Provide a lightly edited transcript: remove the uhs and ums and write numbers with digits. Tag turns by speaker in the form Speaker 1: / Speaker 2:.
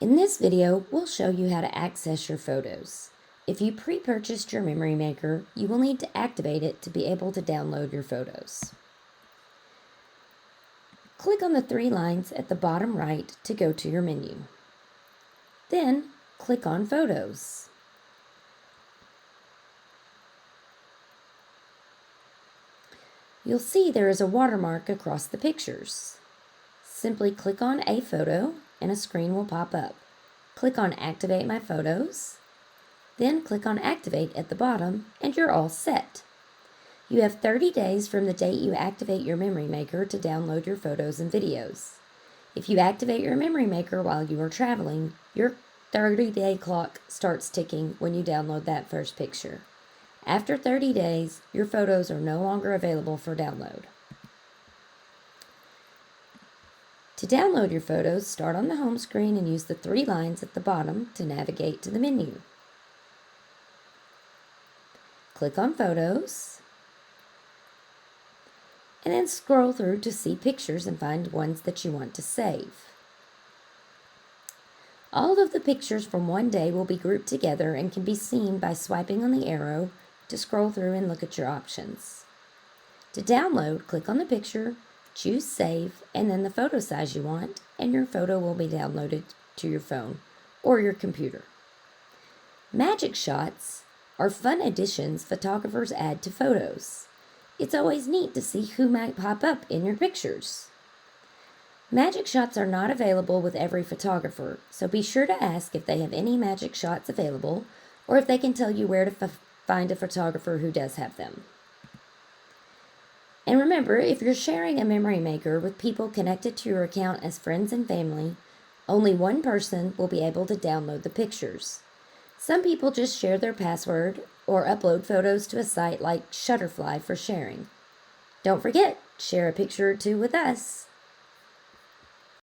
Speaker 1: In this video, we'll show you how to access your photos. If you pre-purchased your memory maker, you will need to activate it to be able to download your photos. Click on the three lines at the bottom right to go to your menu. Then, click on Photos. You'll see there is a watermark across the pictures. Simply click on a photo and a screen will pop up. Click on Activate My Photos, then click on Activate at the bottom and you're all set. You have 30 days from the date you activate your memory maker to download your photos and videos. If you activate your memory maker while you are traveling, your 30-day clock starts ticking when you download that first picture. After 30 days, your photos are no longer available for download. To download your photos, start on the home screen and use the three lines at the bottom to navigate to the menu. Click on Photos, and then scroll through to see pictures and find ones that you want to save. All of the pictures from one day will be grouped together and can be seen by swiping on the arrow to scroll through and look at your options. To download, click on the picture, choose Save, and then the photo size you want, and your photo will be downloaded to your phone or your computer. Magic shots are fun additions photographers add to photos. It's always neat to see who might pop up in your pictures. Magic shots are not available with every photographer, so be sure to ask if they have any magic shots available or if they can tell you where to find a photographer who does have them. And remember, if you're sharing a memory maker with people connected to your account as friends and family, only one person will be able to download the pictures. Some people just share their password or upload photos to a site like Shutterfly for sharing. Don't forget, share a picture or two with us.